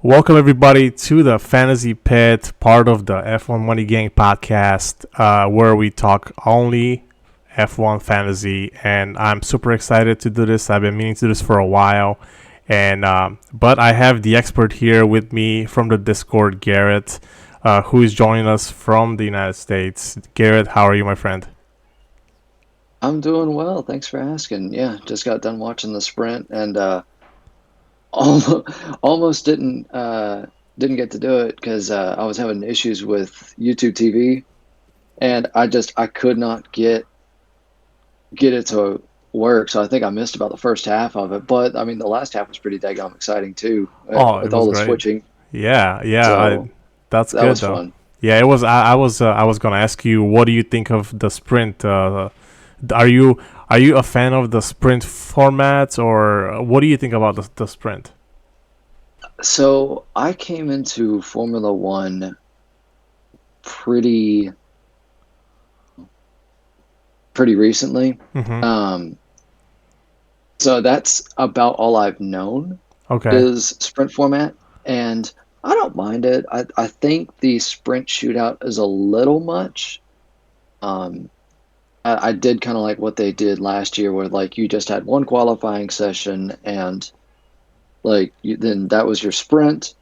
Welcome everybody to the Fantasy Pit, part of the F1 Money Gang podcast, where we talk only F1 fantasy. And I'm super excited to do this. I've been meaning to do this for a while, and but I have the expert here with me from the Discord, Garrett, who is joining us from the United States. Garrett, how are you, my friend? I'm doing well. Thanks for asking. Yeah, just got done watching the sprint and almost didn't get to do it because I was having issues with YouTube TV and I could not get it to work. So I think I missed about the first half of it. But I mean, the last half was pretty daggone exciting too, Oh, it with was all the great. switching. Yeah. So That's that good was though. fun. Yeah, it was. I was gonna ask you, what do you think of the sprint? Are you are you a fan of the sprint format, or what do you think about the sprint? So I came into Formula One pretty pretty recently. Mm-hmm. Um, So that's about all I've known Okay. is sprint format, and I don't mind it. I think the sprint shootout is a little much. Um, I did kind of like what they did last year, where like you just had one qualifying session, and then that was your sprint,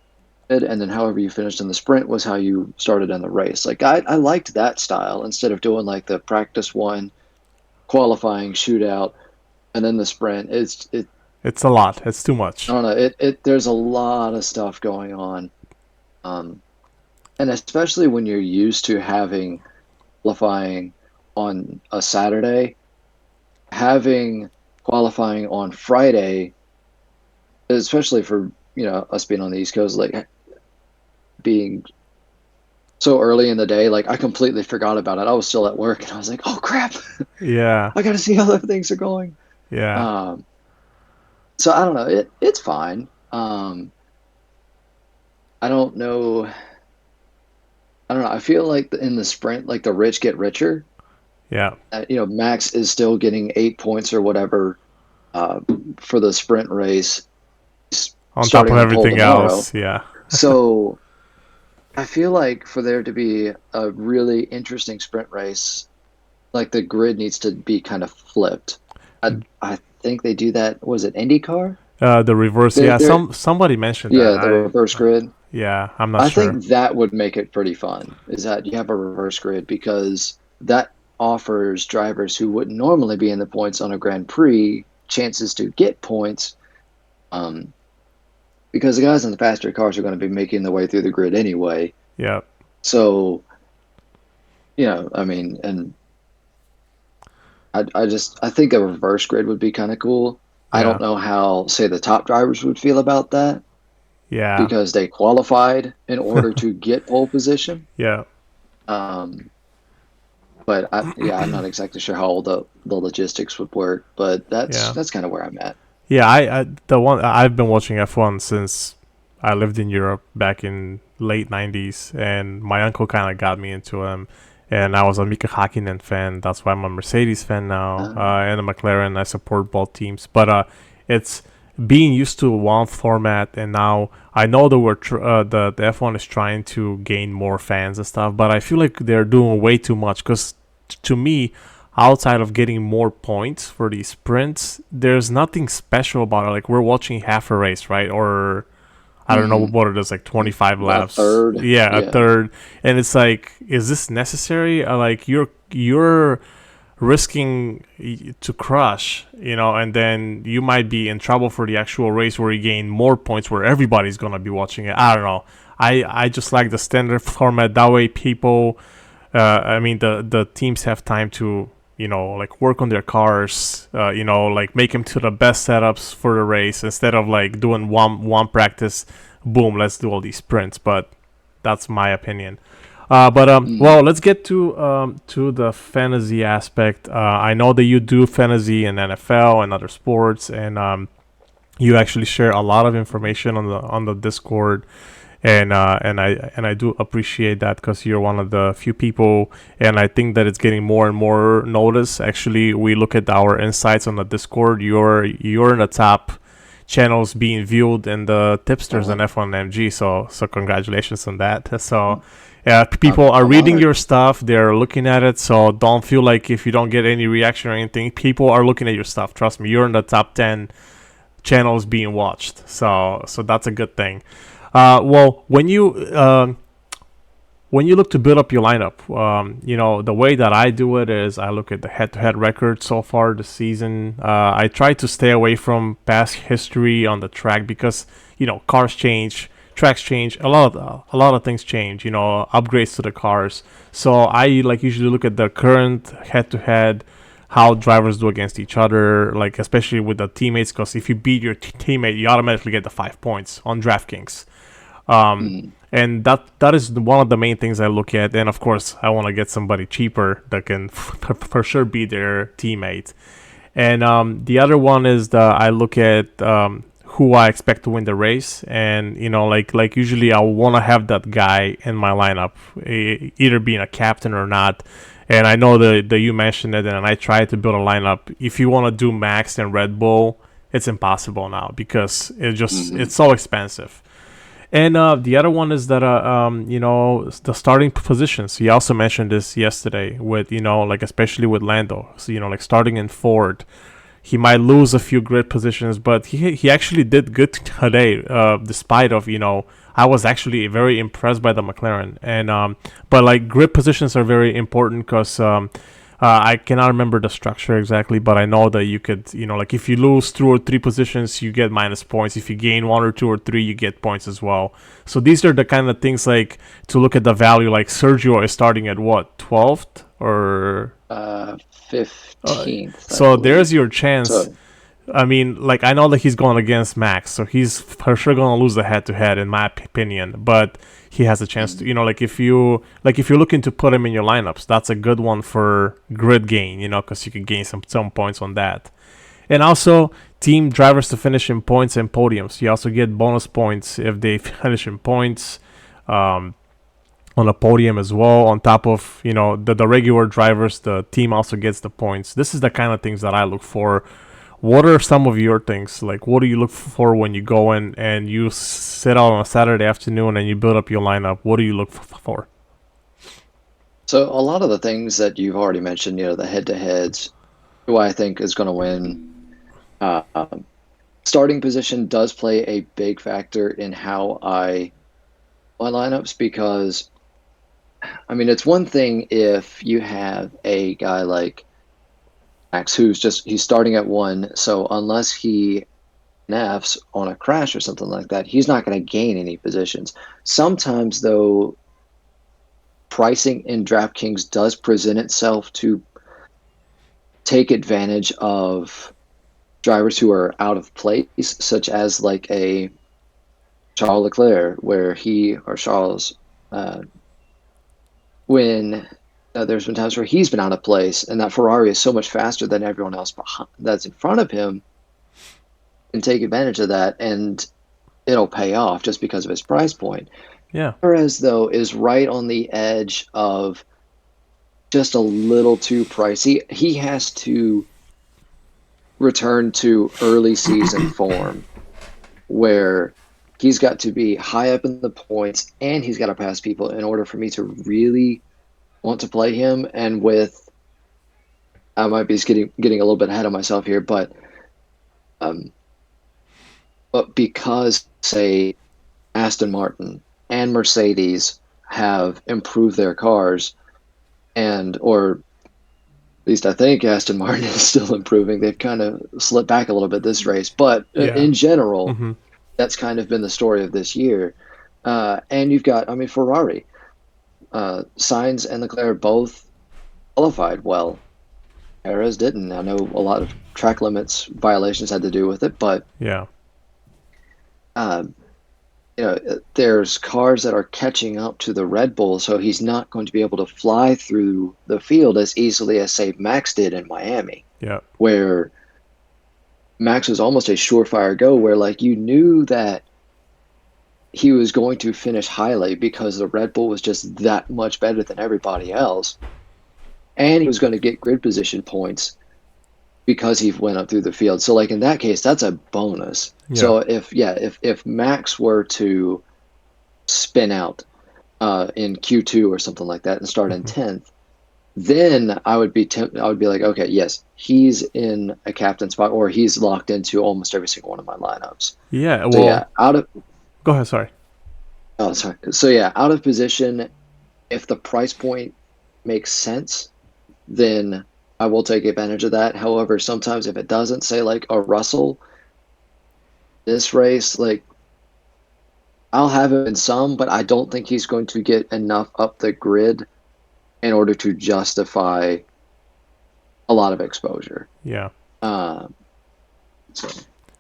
and then however you finished in the sprint was how you started in the race. Like I liked that style instead of doing like the practice one, qualifying shootout, and then the sprint. It's a lot. It's too I much. don't know. It there's a lot of stuff going on. Um, and especially when you're used to having qualifying on a Saturday, having qualifying on Friday, especially for, us being on the East Coast, like being so early in the day, like I completely forgot about it. I was still at work and I was like, oh crap, Yeah. I gotta see how the things are going. Yeah. Um, so I don't know. It's fine. I don't know. I don't know. I feel like in the sprint, like the rich get richer. Yeah. Max is still getting 8 points or whatever uh, for the sprint race, On top starting of on pole everything tomorrow. else. Yeah. So I feel like for there to be a really interesting sprint race, like the grid needs to be kind of flipped. I think they do that. Was it IndyCar? The reverse. They're, Yeah. they're Somebody mentioned that. yeah, the reverse grid. Yeah. I'm not I sure. think that would make it pretty fun, is that you have a reverse grid because that offers drivers who wouldn't normally be in the points on a Grand Prix chances to get points, um, because the guys in the faster cars are going to be making their way through the grid anyway. Yeah. So, I mean, and I think a reverse grid would be kind of cool. I Yeah. don't know how, say, the top drivers would feel about that Yeah. because they qualified in order to get pole position. Yeah. Um, But yeah, I'm not exactly sure how all the logistics would work, but that's Yeah. that's kind of where I'm at. Yeah, I the one I've been watching F1 since I lived in Europe back in late '90s, and my uncle kind of got me into them. And I was a Mika Hakkinen fan. That's why I'm a Mercedes fan now, Uh, and a McLaren. I support both teams, but it's being used to one format, and now I know that the F1 is trying to gain more fans and stuff, but I feel like they're doing way too much. Because to me, outside of getting more points for these sprints, there's nothing special about it. Like we're watching half a race, right? Or I don't know mm, what it is, like 25 a laps. third, Yeah, a yeah. third. And it's like, is this necessary? Like you're risking to crush, and then you might be in trouble for the actual race where you gain more points where everybody's gonna be watching it. I don't know. I just like the standard format. That way, people, I mean, the teams have time to like work on their cars. Like make them to the best setups for the race instead of like doing one practice. Boom, let's do all these sprints. But that's my opinion. But Mm. well, let's get to the fantasy aspect. I know that you do fantasy in NFL and other sports, and you actually share a lot of information on the Discord, and I do appreciate that because you're one of the few people, and I think that it's getting more and more notice. Actually, we look at our insights on the Discord. You're in the top channels being viewed in the tipsters Uh, and F1MG. So congratulations on that. So yeah, people are I'm reading honored. your stuff. They're looking at it. So don't feel like if you don't get any reaction or anything, people are looking at your stuff. Trust me, you're in the top 10 channels being watched. So that's a good thing. Well, when you look to build up your lineup, the way that I do it is I look at the head-to-head record so far this season. I try to stay away from past history on the track because cars change, tracks change, a lot of things change. Upgrades to the cars. So I like usually look at the current head-to-head, how drivers do against each other, like especially with the teammates. Because if you beat your teammate, you automatically get the 5 points on DraftKings. Um, Mm. and that is one of the main things I look at. And of course, I want to get somebody cheaper that can for sure be their teammate. And the other one is I look at who I expect to win the race, and like usually I want to have that guy in my lineup, either being a captain or not. And I know that you mentioned it, and I tried to build a lineup. If you want to do Max and Red Bull, it's impossible now because Hmm. it's so expensive. And the other one is that the starting positions. He also mentioned this yesterday with like especially with Lando. So like starting in Ford, he might lose a few grid positions, but he actually did good today. Despite of I was actually very impressed by the McLaren, and but like grid positions are very important because I cannot remember the structure exactly, but I know that you could, like if you lose 2 or 3 positions, you get minus points. If you gain 1 or 2 or 3, you get points as well. So these are the kind of things like to look at the value. Like Sergio is starting at what, 12th or 15th, I so there's believe. your chance. So, I mean, like I know that he's going against Max, so he's for sure going to lose the head-to-head, in my opinion. But he has a chance to, mm, like if you're looking to put him in your lineups, that's a good one for grid gain, because you can gain some points on that. And also team drivers to finish in points and podiums. You also get bonus points if they finish in points. Um, on a podium as well. On top of the regular drivers, the team also gets the points. This is the kind of things that I look for. What are some of your things? Like, what do you look for when you go in and you sit out on a Saturday afternoon and you build up your lineup? What do you look for? so a lot of the things that you've already mentioned, the head-to-heads, who I think is going to win. Um, Starting position does play a big factor in how I my lineups because I mean it's one thing if you have a guy like Max he's starting at one, so unless he naps on a crash or something like that, he's not going to gain any positions. Sometimes though, pricing in DraftKings does present itself to take advantage of drivers who are out of place, such as like a Charles Leclerc, where he or Charles, uh, when there's been times where he's been out of place, and that Ferrari is so much faster than everyone else that's in front of him, and take advantage of that, and it'll pay off just because of his price point. Yeah, Whereas though is right on the edge of just a little too pricey. He has to return to early season form where he's got to be high up in the points and he's got to pass people in order for me to really want to play him. And with I might be getting a little bit ahead of myself here, um, but because say Aston Martin and Mercedes have improved their cars, and or at least I think Aston Martin is still improving. They've kind of slipped back a little bit this race, but yeah, in general, mm-hmm. that's kind of been the story of this year. And you've got, I mean, Ferrari, Sainz and Leclerc both qualified well. Perez didn't. I know a lot of track limits violations had to do with it, but Yeah, um, there's cars that are catching up to the Red Bull, so he's not going to be able to fly through the field as easily as, say, Max did in Miami, yeah, where Max was almost a surefire go, where like you knew that he was going to finish highly because the Red Bull was just that much better than everybody else, and he was going to get grid position points because he went up through the field. So like in that case, that's a bonus. Yeah. So if Max were to spin out in Q2 or something like that and start in Hmm. 10th, then I would be like, okay, yes, he's in a captain spot or he's locked into almost every single one of my lineups. Yeah. So yeah, Well, go ahead. Sorry. out of position, if the price point makes sense, then I will take advantage of that. However, sometimes if it doesn't, say like a Russell, this race, like I'll have him in some, but I don't think he's going to get enough up the grid in order to justify a lot of exposure. Yeah. Um, so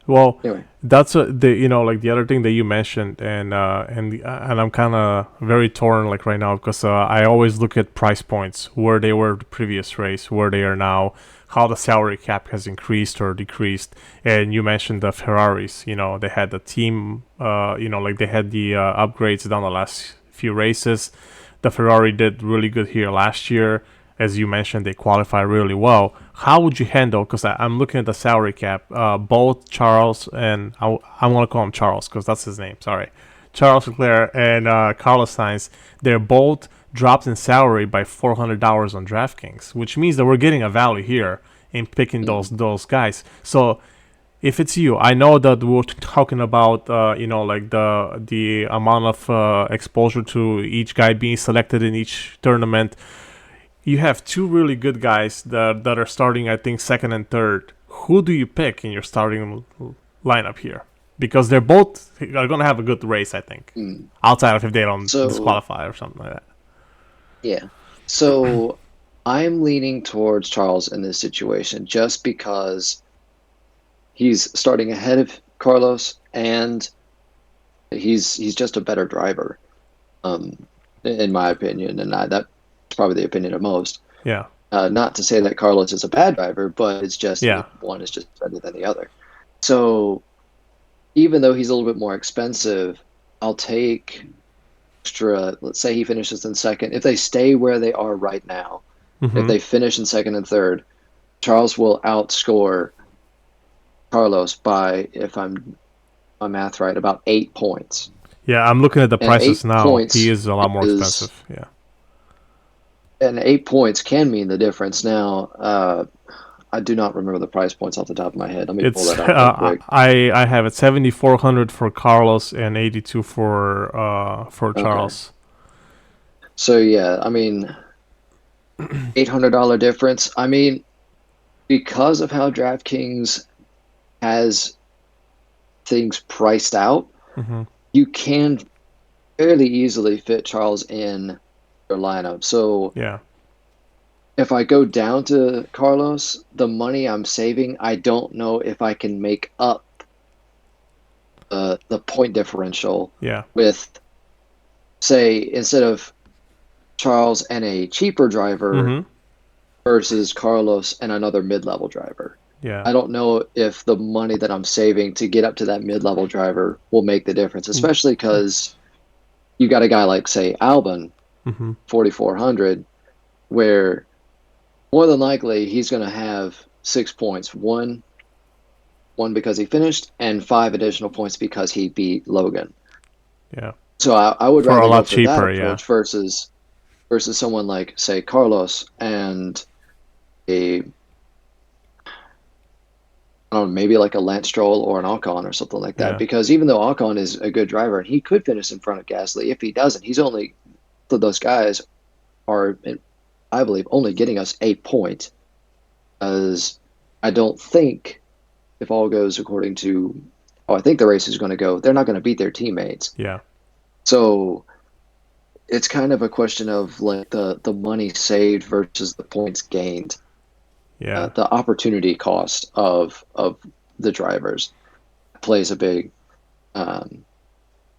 Well, anyway, that's like the other thing that you mentioned, and I'm kind of very torn like right now because I always look at price points where they were the previous race, where they are now, how the salary cap has increased or decreased. And you mentioned the Ferraris. They had the team. Like they had the upgrades down the last few races. The Ferrari did really good here last year. As you mentioned, they qualify really well. How would you handle? Because I'm looking at the salary cap. Both Charles and I'm gonna call him Charles because that's his name. Sorry, Charles Leclerc and Carlos Sainz. They're both dropped in salary by $400 on DraftKings, which means that we're getting a value here in picking mm, those guys. So if it's you, I know that we're talking about like the amount of exposure to each guy being selected in each tournament. You have two really good guys that are starting, I think, second and third. Who do you pick in your starting lineup here? Because they're both are going to have a good race, I think. mm. Outside of if they don't So disqualify or something like that. yeah, so I'm leaning towards Charles in this situation just because he's starting ahead of Carlos and he's just a better driver, um, in my opinion, and that's probably the opinion of most. Yeah, Not to say that Carlos is a bad driver, but it's just yeah, one is just better than the other. So even though he's a little bit more expensive, I'll take extra. Let's say he finishes in second. If they stay where they are right now, if mm-hmm. they finish in second and third, Charles will outscore Carlos by, if I'm my math right, about 8 points. Yeah. I'm looking at the And prices now. He is a lot more is expensive. Yeah. 8 points can mean the difference. Now, I do not remember the price points off the top of my head. Let me pull It's that up real quick. I have it 7,400 for Carlos and 82 for Okay. Charles. So yeah, I mean, $800 difference. I mean, because of how DraftKings has things priced out, Mm-hmm. you can fairly easily fit Charles in your lineup. So Yeah. if I go down to Carlos, the money I'm saving, I don't know if I can make up the point differential Yeah. with, say, instead of Charles and a cheaper driver Mm-hmm. versus Carlos and another mid-level driver. Yeah. I don't know if the money that I'm saving to get up to that mid-level driver will make the difference, especially because you got a guy like, say, Albon, Mm-hmm. 4,400, where more than likely he's going to have 6 points. One because he finished, and five additional points because he beat Logan. Yeah. So I would For a rather go lot for that cheaper. Yeah. approach versus someone like, say, Carlos and a, I don't know, maybe like a Lance Stroll or an Ocon or something like that. Yeah. Because even though Ocon is a good driver and he could finish in front of Gasly, if he doesn't, he's only, those guys are, I believe, only getting us 8 points. As I don't think, if all goes according to how I think the race is going to go, they're not going to beat their teammates. Yeah. So it's kind of a question of like the money saved versus the points gained, Yeah. the opportunity cost of the drivers plays a um,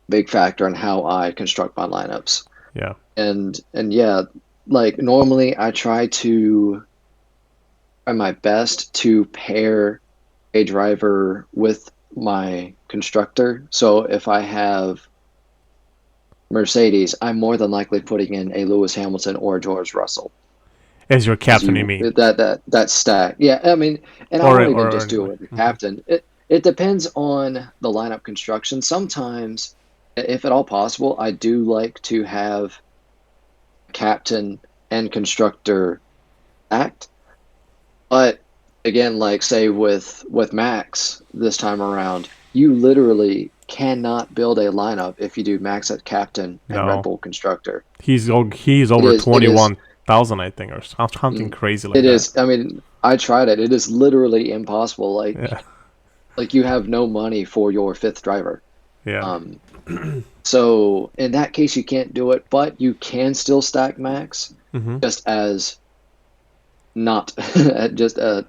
big factor in how I construct my lineups. Yeah. And yeah, like normally I try my best to pair a driver with my constructor. So if I have Mercedes, I'm more than likely putting in a Lewis Hamilton or a George Russell. As your As captain, you you mean? that stack. Yeah, I mean, and I Or won't even or just do anyway. it with the Mm-hmm. captain. It depends on the lineup construction. Sometimes, if at all possible, I do like to have captain and constructor act. But again, like say with Max this time around, you literally cannot build a lineup if you do Max at captain and Red No, Bull constructor. he's It over is it is 21,000, I think, or something mm, crazy like it that. is. I mean, I tried it. It is literally impossible. Yeah, Like you have no money for your fifth driver. yeah, Um, so in that case, you can't do it, but you can still stack Max hmm, just as not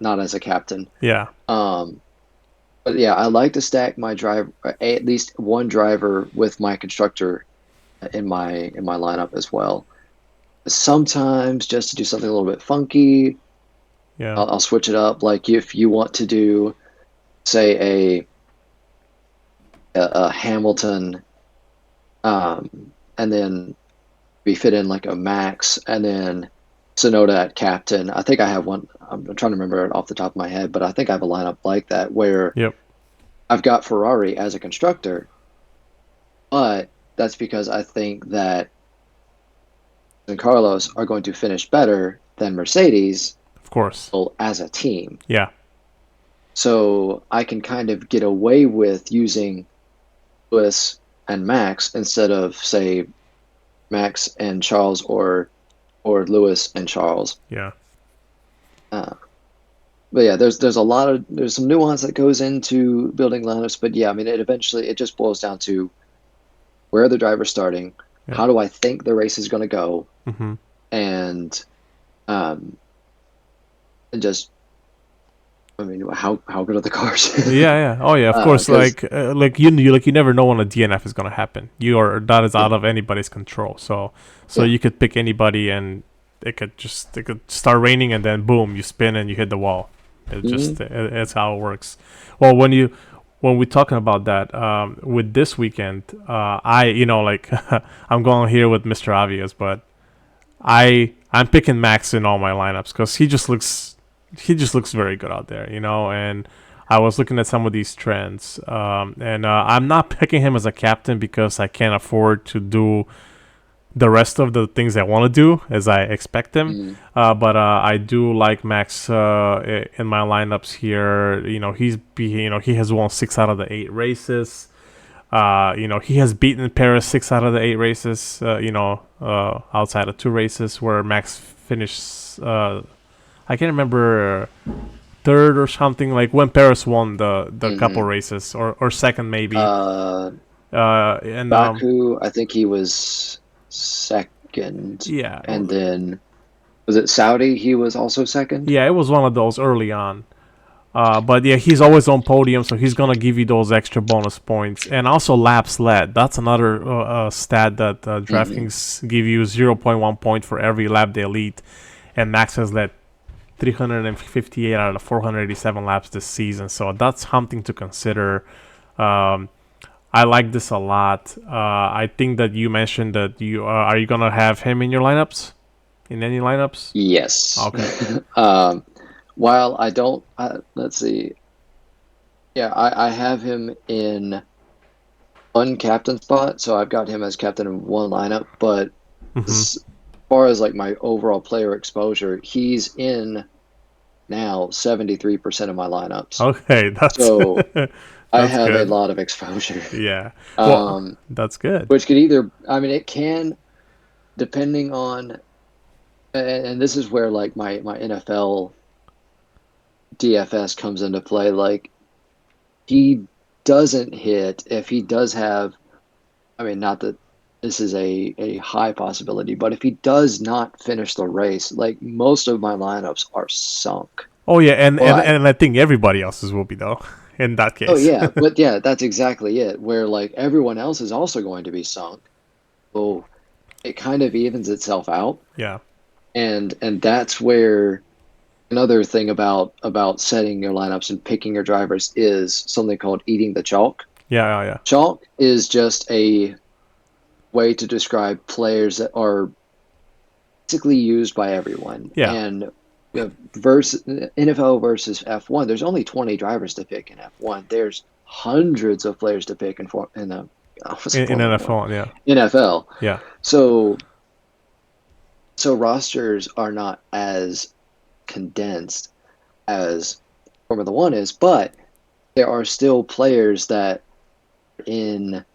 not as a captain. yeah, Um, but yeah, I like to stack my driver, at least one driver with my constructor in my lineup as well. Sometimes just to do something a little bit funky, yeah, I'll switch it up. Like if you want to do, say, a Hamilton, and then we fit in like a Max, and then Sonoda at captain. I think I have one. I'm trying to remember it off the top of my head, but I think I have a lineup like that where yep, I've got Ferrari as a constructor, but that's because I think that and Carlos are going to finish better than Mercedes of course, as a team. yeah, So I can kind of get away with using Lewis and Max instead of say Max and Charles or Lewis and Charles. yeah, Uh, but yeah, there's some nuance that goes into building lineups. But yeah, I mean, it just boils down to where are the drivers starting, yep, how do I think the race is going to go, hmm, and um, and just I mean, how good are the cars? yeah, yeah. Oh yeah, of course. Because Like you never know when a DNF is gonna happen. That is out yeah, of anybody's control. So yeah, you could pick anybody, and it could start raining, and then boom, you spin and you hit the wall. hmm It's how it works. Well, when we're talking about that, with this weekend, I like I'm going here with Mr. Obvious, but I'm picking Max in all my lineups because he just looks very good out there, and I was looking at some of these trends, and I'm not picking him as a captain because I can't afford to do the rest of the things I want to do as I expect him. hmm But I do like Max in my lineups here. He has won 6 out of the 8 races. He has beaten Paris 6 out of the 8 races. Outside of 2 races where Max finished. I can't remember third or something. Like when Paris won the couple hmm races or second maybe. Uh, And Baku, I think he was second, yeah, and then was it Saudi? He was also second. yeah, it was one of those early on. But yeah, he's always on podium, so he's gonna give you those extra bonus points, and also laps led. That's another stat that hmm DraftKings give you 0.1 point for every lap they lead, and Max has led 358 out of the 487 laps this season, so that's something to consider. Um, I like this a lot. I think that you mentioned that you are you gonna have him in your lineups, in any lineups? Yes. Okay. um, while I don't, let's see. Yeah, I have him in one captain spot, so I've got him as captain in one lineup. But Hmm. as far as like my overall player exposure, he's in now 73% of my lineups. Okay, that's So I that's have a good. lot of exposure. Yeah. Well, Um, that's good. which could either, I mean, it can, depending on, and this is where like my NFL DFS comes into play. Like he doesn't hit if he does have, I mean, not that this is a high possibility, but if he does not finish the race, like most of my lineups are sunk. Oh yeah, and and But and I think everybody else's will be though. In that oh case. yeah, but yeah, that's exactly it. Where like everyone else is also going to be sunk. So it kind of evens itself out. Yeah. And that's where another thing about setting your lineups and picking your drivers is something called eating the chalk. Yeah. Yeah. Chalk is just a way to describe players that are basically used by everyone. Yeah. And versus NFL versus F1. There's only 20 drivers to pick in F1. There's hundreds of players to pick in I was In Formula One, NFL, yeah, NFL. yeah, So rosters are not as condensed as Formula One is, but there are still players that in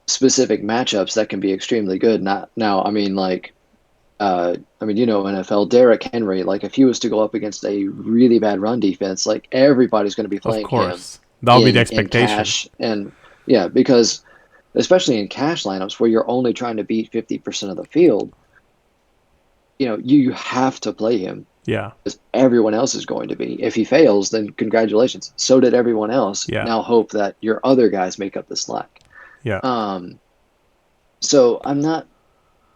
specific matchups that can be extremely good. Not now, I mean like NFL, Derrick Henry, like if he was to go up against a really bad run defense, like everybody's going to be of playing him course. That'll be the in expectation. cash. And yeah, because especially in cash lineups where you're only trying to beat 50% of the field, you have to play him Yeah, because everyone else is going to be. If he fails, then congratulations. So did everyone else. yeah, Now hope that your other guys make up the slack. yeah, Um, so I'm not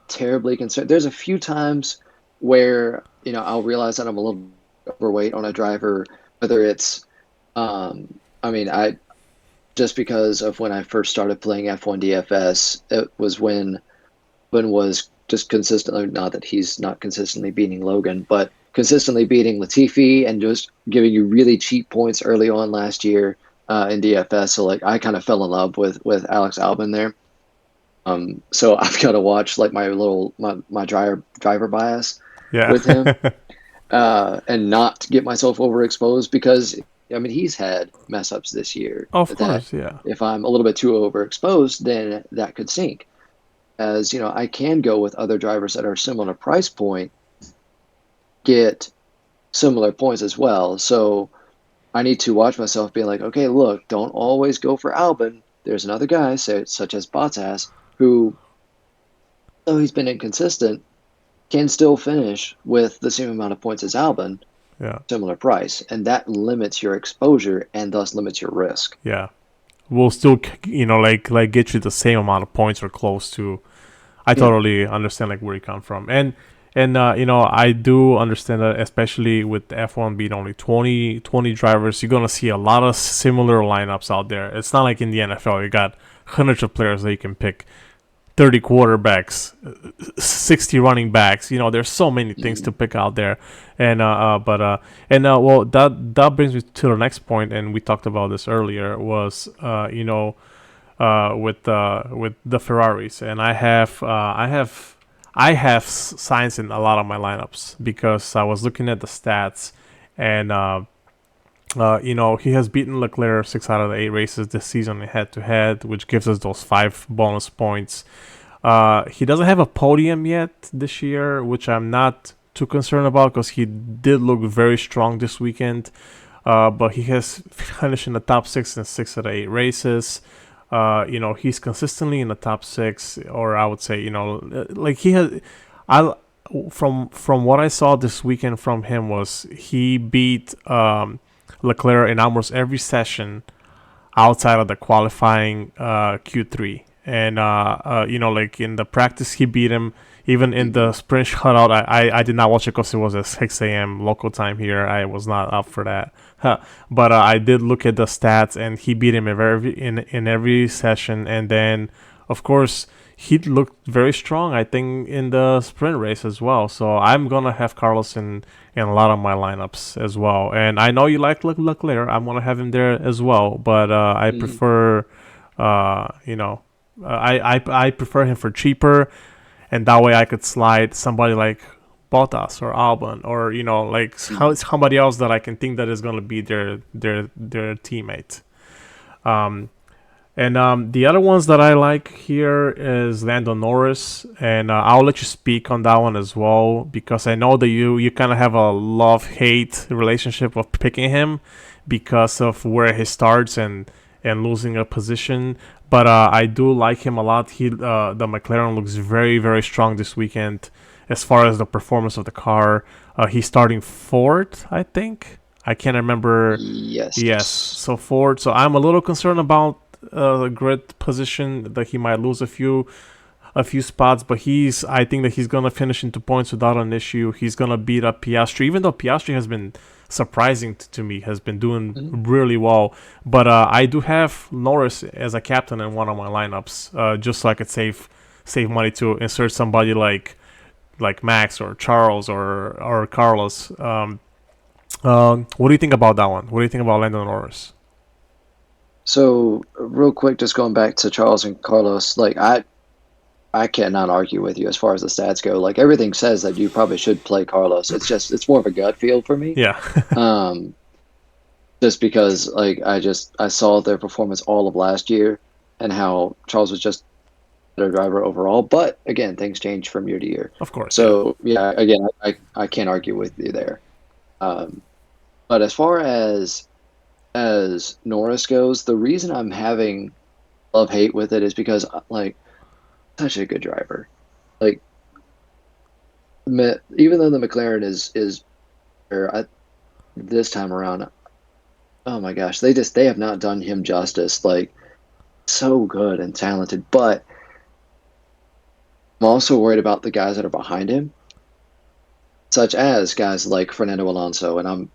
terribly concerned. There's a few times where, I'll realize that I'm a little overweight on a driver, whether it's, I mean, I just because of when I first started playing F1 DFS, it was when was just consistently, not that he's not consistently beating Logan, but consistently beating Latifi and just giving you really cheap points early on last year in DFS. So like I kind of fell in love with Alex Albon there. So I've got to watch like my driver bias yeah. with him, and not get myself overexposed because I mean he's had mess ups this year Of that course, yeah, if I'm a little bit too overexposed, then that could sink. As I can go with other drivers that are similar price point, get similar points as well. So I need to watch myself being like, okay, look, don't always go for Albon. There's another guy, such as Bottas, who, though he's been inconsistent, can still finish with the same amount of points as Albon, yeah, similar price, and that limits your exposure and thus limits your risk. yeah. We'll still, like get you the same amount of points or close to. I Yeah. totally understand like where you come from, and I do understand that, especially with the F1 being only 20 drivers, you're gonna see a lot of similar lineups out there. It's not like in the NFL, you got hundreds of players that you can pick, 30 quarterbacks, 60 running backs. There's so many things to pick out there, well, that brings me to the next point, and we talked about this earlier. Was with the Ferraris, and I have signs in a lot of my lineups because I was looking at the stats, and he has beaten Leclerc 6 out of the 8 races this season head to head, which gives us those 5 bonus points. He doesn't have a podium yet this year, which I'm not too concerned about because he did look very strong this weekend. But he has finished in the top 6 in 6 of the 8 races. He's consistently in the top 6, or I would say, like he has. I from what I saw this weekend from him was he beat Leclerc in almost every session outside of the qualifying Q3, and like in the practice he beat him. Even in the sprint shutout, I did not watch it because it was at 6 a.m. local time here. I was not up for that. But I did look at the stats, and he beat him in every session. And then, of course, he looked very strong, I think, in the sprint race as well. So I'm going to have Carlos in a lot of my lineups as well. And I know you like Leclerc. I'm going to have him there as well. But I prefer, I prefer him for cheaper. And that way I could slide somebody like Bottas or Albon, or like somebody else that I can think that is going to be their teammate. And the other ones that I like here is Lando Norris, and I'll let you speak on that one as well, because I know that you kind of have a love-hate relationship of picking him because of where he starts and losing a position. But I do like him a lot. The McLaren looks very, very strong this weekend as far as the performance of the car. He's starting fourth, I think. I can't remember. Yes. Yes, so fourth. So I'm a little concerned about the grid position, that he might lose a few spots, but I think that he's gonna finish into points without an issue. He's gonna beat up Piastri, even though Piastri has been surprising to me, has been doing really well. But I do have Norris as a captain in one of my lineups, just so I could save money to insert somebody like like Max or Charles or Carlos. What do you think about that one? What do you think about Lando Norris? So real quick, just going back to Charles and Carlos, like I cannot argue with you as far as the stats go. Like everything says that you probably should play Carlos. It's more of a gut feel for me. Yeah. Um, just because like I saw their performance all of last year and how Charles was just a better driver overall. But again, things change from year to year. Of course, yeah. So yeah, again, I can't argue with you there. Um, but as far as Norris goes, the reason I'm having love hate with it is because like such a good driver. Like even though the McLaren is this time around, oh my gosh, they have not done him justice. Like so good and talented, but I'm also worried about the guys that are behind him, such as guys like Fernando Alonso, and I'm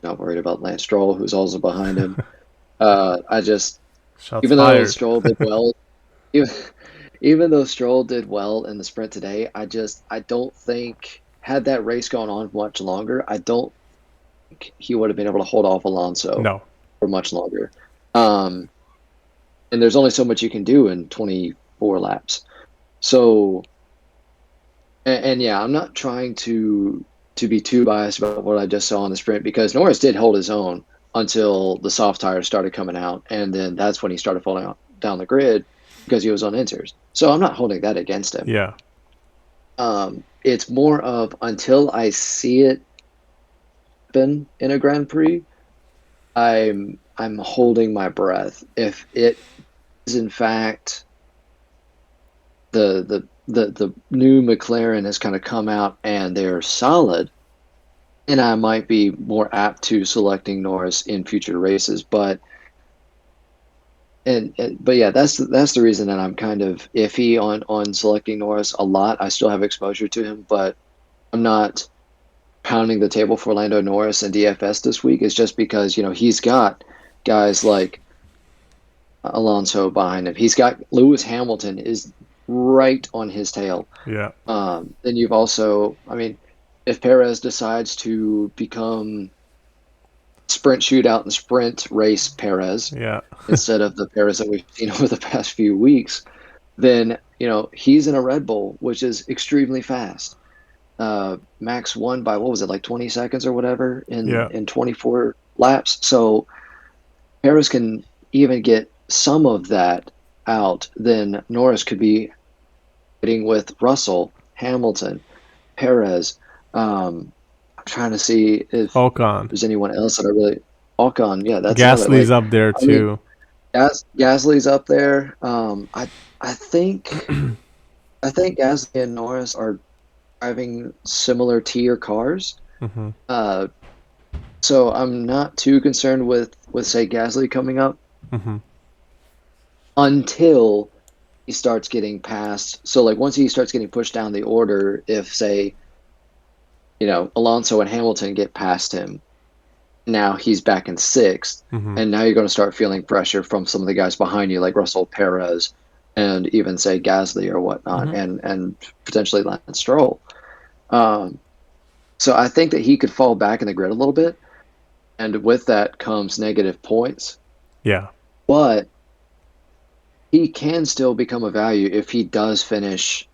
not worried about Lance Stroll, who's also behind him. I just Shots even though fired. Stroll did well, even, even though Stroll did well in the sprint today, I don't think had that race gone on much longer, I don't think he would have been able to hold off Alonso No. for much longer. Um, and there's only so much you can do in 24 laps. So, and yeah, I'm not trying to be too biased about what I just saw in the sprint because Norris did hold his own until the soft tires started coming out, and then that's when he started falling out down the grid because he was on inters. So I'm not holding that against him. Yeah. It's more of until I see it happen in a Grand Prix, I'm holding my breath. If it is in fact the new McLaren has kind of come out and they're solid, and I might be more apt to selecting Norris in future races. But yeah, that's the reason that I'm kind of iffy on selecting Norris a lot. I still have exposure to him, but I'm not pounding the table for Lando Norris and DFS this week. Is just because he's got guys like Alonso behind him. He's got Lewis Hamilton is right on his tail. Yeah. Then you've also, I mean, if Perez decides to become sprint shootout and sprint race Perez Yeah. instead of the Perez that we've seen over the past few weeks, then he's in a Red Bull, which is extremely fast. Max won by what was it, like 20 seconds or whatever Yeah. in 24 laps. So Perez can even get some of that out. Then Norris could be hitting with Russell, Hamilton, Perez. I'm trying to see if Ocon. there's anyone else that I really. Ocon, yeah, that's another. Gasly's Like, up there I mean, too. Gasly's up there. I think Gasly and Norris are driving similar tier cars. Hmm. So I'm not too concerned with say Gasly coming up Hmm. until he starts getting passed. So like once he starts getting pushed down the order, if say Alonso and Hamilton get past him, now he's back in sixth, Hmm. and now you're going to start feeling pressure from some of the guys behind you, like Russell, Perez, and even say Gasly or whatnot, Hmm. and potentially Lance Stroll. So I think that he could fall back in the grid a little bit, and with that comes negative points. Yeah. But he can still become a value if he does finish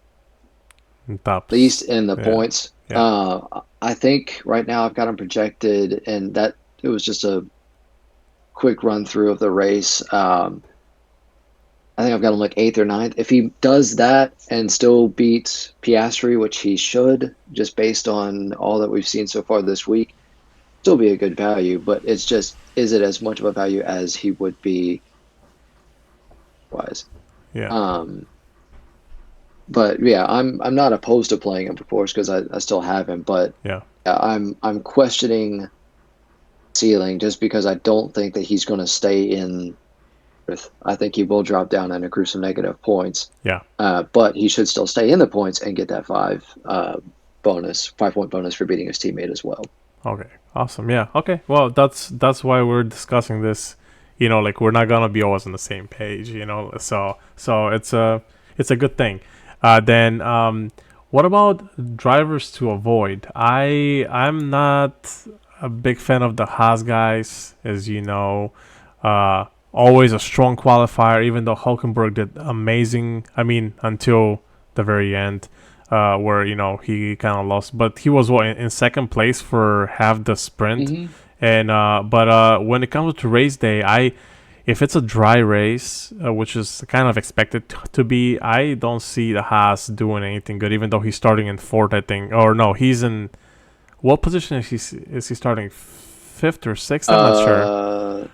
Tops. at least in the Yeah. points. Yeah. I think right now I've got him projected, and that it was just a quick run through of the race. I think I've got him like eighth or ninth. If he does that and still beats Piastri, which he should, just based on all that we've seen so far this week, still be a good value. But it's just, is it as much of a value as he would be wise? Yeah. But yeah, I'm not opposed to playing him, of course, because I still have him. But Yeah. yeah, I'm questioning ceiling just because I don't think that he's going to stay in. I think he will drop down and accrue some negative points. Yeah. But he should still stay in the points and get that 5-point bonus for beating his teammate as well. Okay. Awesome. Yeah. Okay. Well, that's why we're discussing this. Like we're not gonna be always on the same page. So it's a good thing. Then What about drivers to avoid? I'm not a big fan of the Haas guys, as you know. Always a strong qualifier, even though Hulkenberg did amazing. I mean, until the very end, where he kind of lost, but he was in second place for half the sprint. Hmm. And but when it comes to race day, if it's a dry race, which is kind of expected to be, I don't see the Haas doing anything good. Even though he's starting in fourth, I think, or no, he's in what position is he starting? Fifth or sixth? I'm not sure. Uh,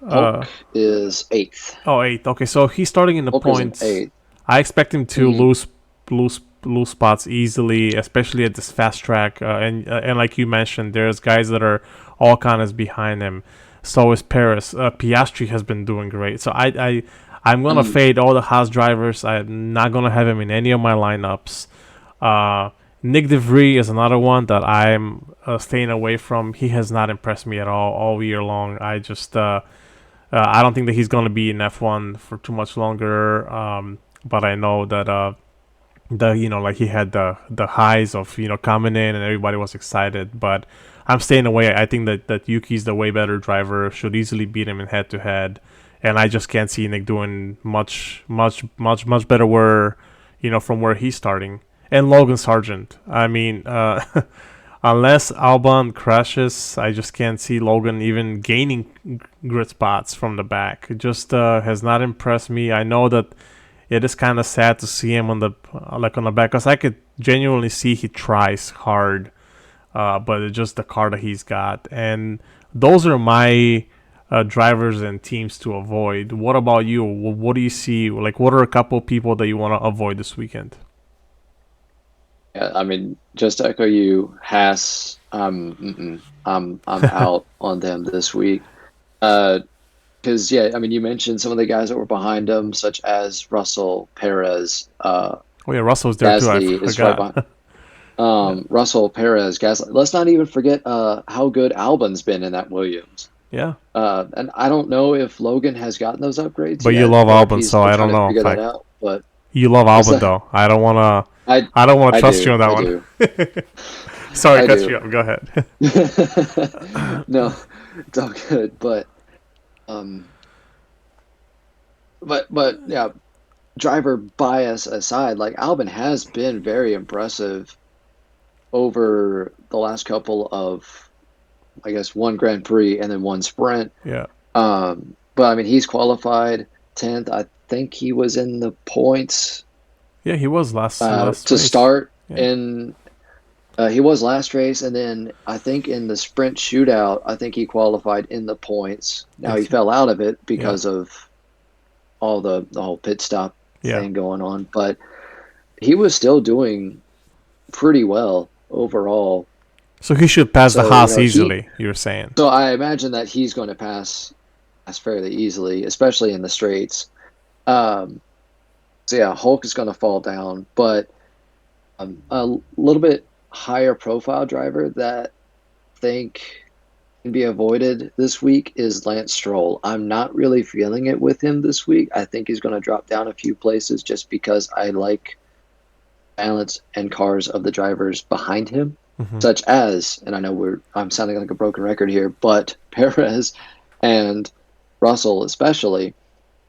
Hulk is eighth. oh, eighth. Okay, so he's starting in the Hulk is in points. eighth. I expect him to Hmm. lose spots easily, especially at this fast track. And like you mentioned, there's guys that are all kind of behind him. So is Paris. Piastri has been doing great. So I'm gonna Mm. fade all the Haas drivers. I'm not gonna have him in any of my lineups. Uh, Nick DeVries is another one that I'm staying away from. He has not impressed me at all year long. I don't think that he's going to be in F1 for too much longer. But I know that like he had the highs of coming in and everybody was excited. But I'm staying away. I think that Yuki's the way better driver. Should easily beat him in head to head. And I just can't see Nick doing much better from where he's starting. And Logan Sargent. I mean, unless Albon crashes, I just can't see Logan even gaining grid spots from the back. It just has not impressed me. I know that it is kind of sad to see him on the back, because I could genuinely see he tries hard, but it's just the car that he's got. And those are my drivers and teams to avoid. What about you? What do you see? Like, what are a couple of people that you want to avoid this weekend? Yeah, I mean, just to echo you, Haas. I'm out on them this week. Because yeah, I mean, you mentioned some of the guys that were behind him, such as Russell, Perez, Oh yeah, Russell's there too. I Gasly is right behind. forgot. Yeah, Russell, Perez, Gasly. Let's not even forget how good Albon's been in that Williams. yeah. And I don't know if Logan has gotten those upgrades But you yet, love or if Albon, he's so still I trying don't to know figure if that out. But you love what's Albon that? though. I don't wanna. I I don't wanna I trust you do. on that I one. do. Sorry, I cut you do. up. Go ahead. No, it's all good. Um, but yeah, driver bias aside, like Albon has been very impressive over the last couple of, I guess, one Grand Prix and then one sprint. Yeah, But I mean, he's qualified 10th. I think he was in the points yeah. He was last to race. start Yeah, in. He was last race, and then I think in the sprint shootout, I think he qualified in the points. Now he it's fell out of it yeah, because of all the whole pit stop yeah. thing going on, but he was still doing pretty well overall. So he should pass the So, Haas easily. You're saying? so I imagine that he's going to pass fairly easily, especially in the straights. Um, so yeah, Hulk is going to fall down, but a little bit higher profile driver that I think can be avoided this week is Lance Stroll. I'm not really feeling it with him this week. I think he's going to drop down a few places just because I like balance and cars of the drivers behind him, Hmm. such as, and I know I'm sounding like a broken record here, but Perez and Russell especially.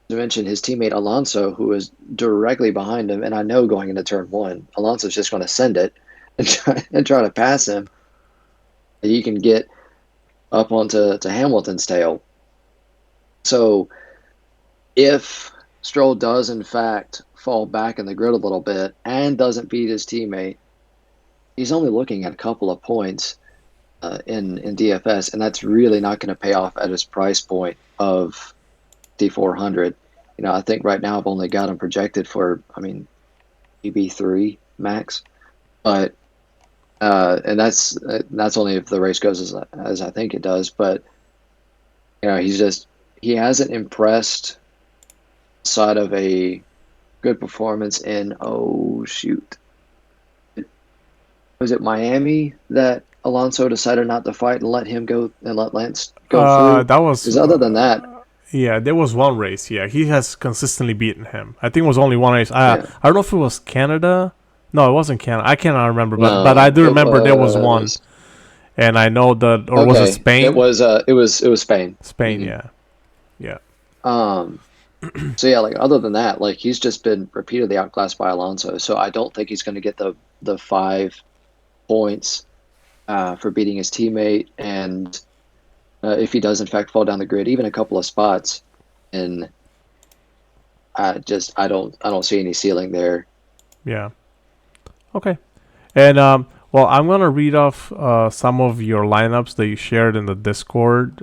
To mention his teammate Alonso, who is directly behind him, and I know going into turn one, Alonso's just going to send it and try to pass him. He can get up onto Hamilton's tail. So if Stroll does in fact fall back in the grid a little bit and doesn't beat his teammate, he's only looking at a couple of points in DFS, and that's really not going to pay off at his price point of D400. I think right now I've only got him projected for, I mean, EB3 max, but and that's only if the race goes as I think it does. But he hasn't impressed side of a good performance in, oh shoot, was it Miami that Alonso decided not to fight and let him go and let Lance go through? That was Because other than that, yeah. There was one race. Yeah, he has consistently beaten him. I think it was only one race. yeah, I don't know if it was Canada. No, it wasn't Canada. I cannot remember, but I No, do it remember there was one, was and I know that, or was it okay. Spain? It was Spain. Spain, Hmm. yeah, yeah, Um, so yeah, like other than that, like he's just been repeatedly outclassed by Alonso. So I don't think he's going to get the 5 points for beating his teammate. And if he does in fact fall down the grid, even a couple of spots, and I don't see any ceiling there. yeah. Okay. And well, I'm gonna read off some of your lineups that you shared in the Discord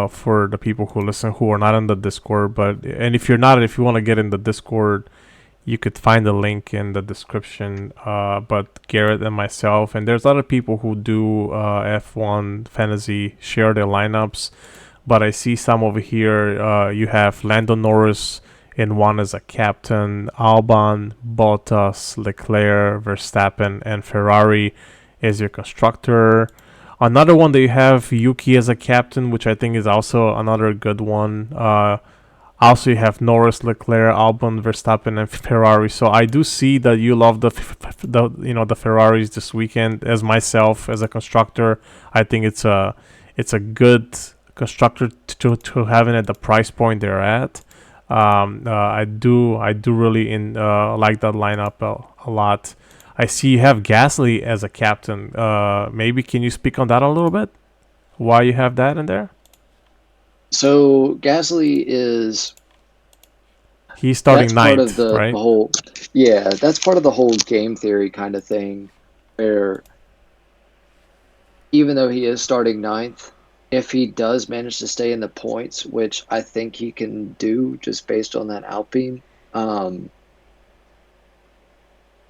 for the people who listen who are not in the Discord. But and if you're not, if you want to get in the Discord, you could find the link in the description. But Garrett and myself, and there's other people who do F1 fantasy share their lineups. But I see some over here. You have Lando Norris in one as a captain, Albon, Bottas, Leclerc, Verstappen, and Ferrari as your constructor. Another one that you have Yuki as a captain, which I think is also another good one. Also, you have Norris, Leclerc, Albon, Verstappen, and Ferrari. So I do see that you love the Ferraris this weekend. As myself, as a constructor, I think it's a good constructor to having at the price point they're at. I do really like that lineup a lot. I see you have Gasly as a captain. Maybe can you speak on that a little bit? Why you have that in there? So Gasly is He's starting that's part of ninth, the right? whole yeah, that's part of the whole game theory kind of thing where even though he is starting ninth, if he does manage to stay in the points, which I think he can do just based on that Alpine, um,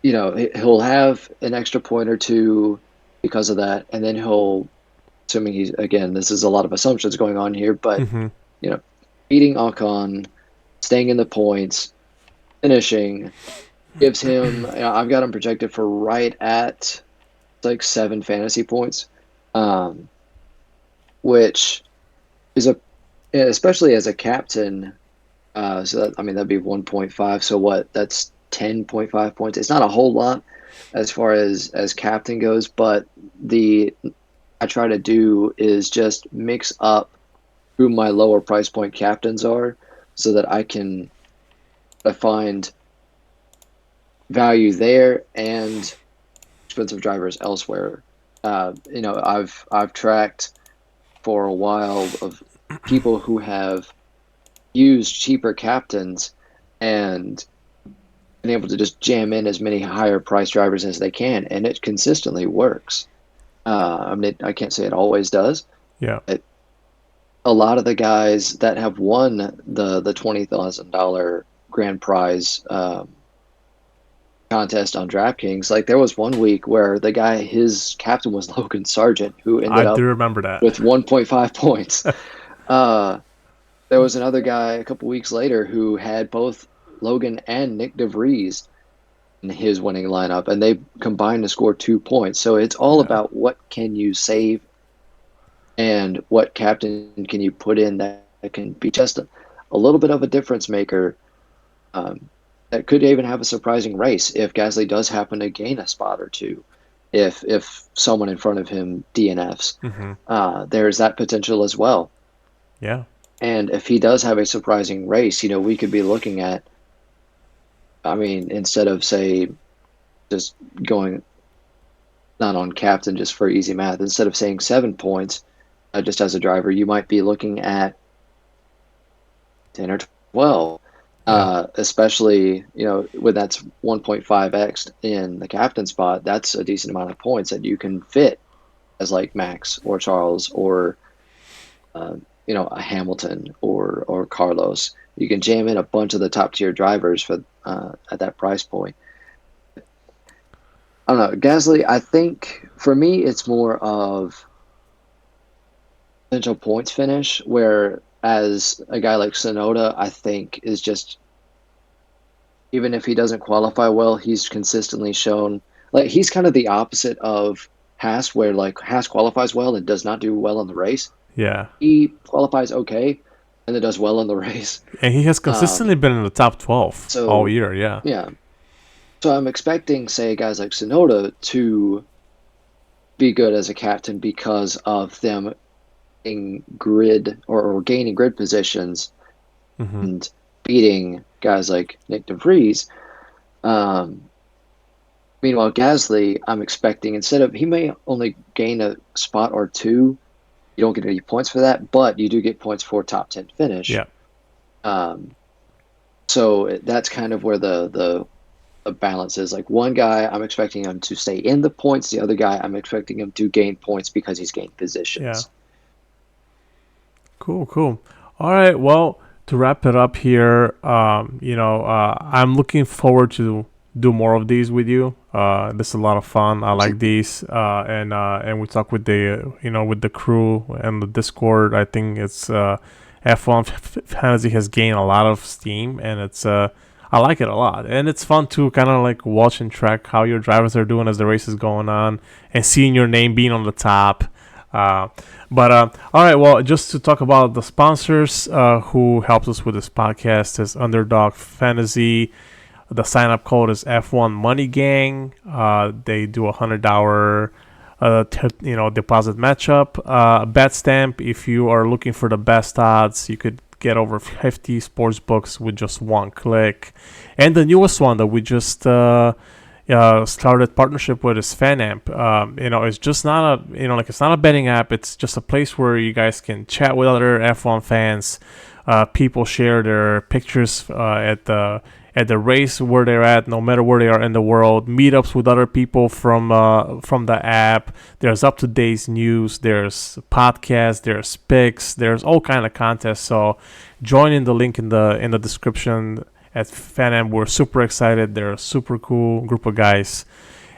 he'll have an extra point or two because of that, and then he'll, assuming he's again, this is a lot of assumptions going on here, but Mm-hmm. you know, beating Ocon, staying in the points, finishing gives him. I've got him projected for right at like 7 fantasy points, um, which is a especially as a captain. So that, I mean that'd be 1.5. So what? That's 10.5 points. It's not a whole lot as far as captain goes, but the I try to do is just mix up who my lower price point captains are, so that I find value there and expensive drivers elsewhere. I've tracked for a while of people who have used cheaper captains and been able to just jam in as many higher price drivers as they can, and it consistently works. I mean, I can't say it always does. Yeah. A lot of the guys that have won the $20,000 grand prize contest on DraftKings, like there was one week where the guy, his captain was Logan Sargent, who I ended do up remember that. with 1.5 points. Uh, there was another guy a couple weeks later who had both Logan and Nick DeVries in his winning lineup, and they combined to score 2 points. So it's all Yeah. about what can you save and what captain can you put in that can be just a little bit of a difference maker. That could even have a surprising race if Gasly does happen to gain a spot or two. If someone in front of him DNFs, Mm-hmm. there's that potential as well. Yeah. And if he does have a surprising race, we could be looking at, I mean, instead of, say, just going not on captain just for easy math, instead of saying 7 points just as a driver, you might be looking at 10 or 12. Yeah. Especially, when that's 1.5x in the captain spot, that's a decent amount of points that you can fit as like Max or Charles or a Hamilton or Carlos. You can jam in a bunch of the top tier drivers for at that price point. I don't know. Gasly, I think for me, it's more of potential points finish, where as a guy like Sonoda, I think is just, even if he doesn't qualify well, he's consistently shown, like he's kind of the opposite of Haas, where like Haas qualifies well and does not do well in the race. Yeah. He qualifies okay and then does well in the race. And he has consistently Um, been in the top 12 all so year. Yeah. yeah, So I'm expecting, say, guys like Sonoda to be good as a captain because of them in grid or gaining grid positions Mm-hmm. and beating guys like Nick DeVries. Um, Meanwhile, Gasly, I'm expecting he may only gain a spot or two. You don't get any points for that, but you do get points for top 10 finish. Yeah. Um, so that's kind of where the balance is. Like one guy, I'm expecting him to stay in the points. The other guy, I'm expecting him to gain points because he's gained Yeah. positions. Cool. Cool. All right. Well, to wrap it up here, I'm looking forward to do more of these with you. This is a lot of fun. I like these, and we talk with with the crew and the Discord. I think it's F1 Fantasy has gained a lot of steam, and I like it a lot, and it's fun to kind of like watch and track how your drivers are doing as the race is going on, and seeing your name being on the top. Uh, but all right, well, just to talk about the sponsors who helped us with this podcast is Underdog Fantasy. The sign up code is F1 Money Gang. They do $100 deposit matchup. Bet stamp. If you are looking for the best odds, you could get over 50 sports books with just one click. And the newest one that we just started partnership with is FanAmp. It's just not it's not a betting app. It's just a place where you guys can chat with other F1 fans. People share their pictures at the race where they're at, no matter where they are in the world. Meetups with other people from the app. There's up to date news. There's podcasts. There's picks. There's all kind of contests. So join in the link in the description at FanAm. We're super excited. They're a super cool group of guys.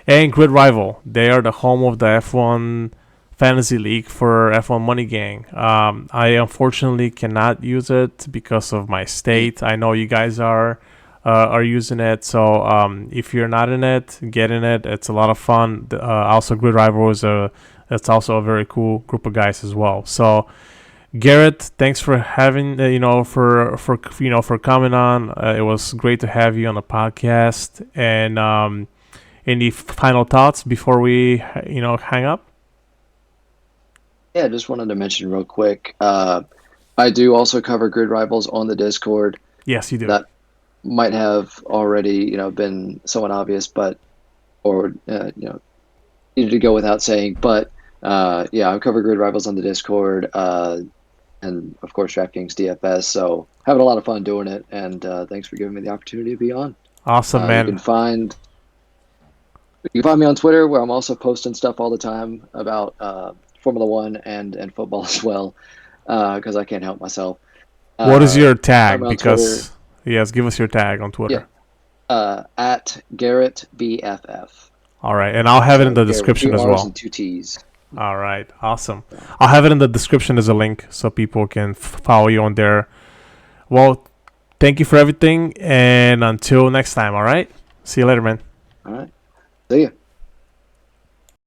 And Grid Rival, they are the home of the F1 Fantasy League for F1 Money Gang. I unfortunately cannot use it because of my state. I know you guys are using it. So if you're not in it, get in it. It's a lot of fun. Also, Grid Rival it's also a very cool group of guys as well. So Garrett, thanks for having for coming on. It was great to have you on the podcast. And any final thoughts before we hang up? Yeah, just wanted to mention real quick. I do also cover Grid Rivals on the Discord. Yes, you do. That might have already been somewhat obvious, but needed to go without saying. But yeah, I cover Grid Rivals on the Discord. And of course DraftKings DFS. So having a lot of fun doing it, and thanks for giving me the opportunity to be on. Awesome, man. You can find me on Twitter, where I'm also posting stuff all the time about Formula One and football as well, because I can't help myself. What is your tag? Because yes, give us your tag on Twitter. Yeah, at Garrett BFF. All right, and I'll have it in the description as well. And 2 T's. All right, awesome. I'll have it in the description as a link so people can follow you on there. Well, thank you for everything, and until next time, all right? See you later, man. All right. See ya.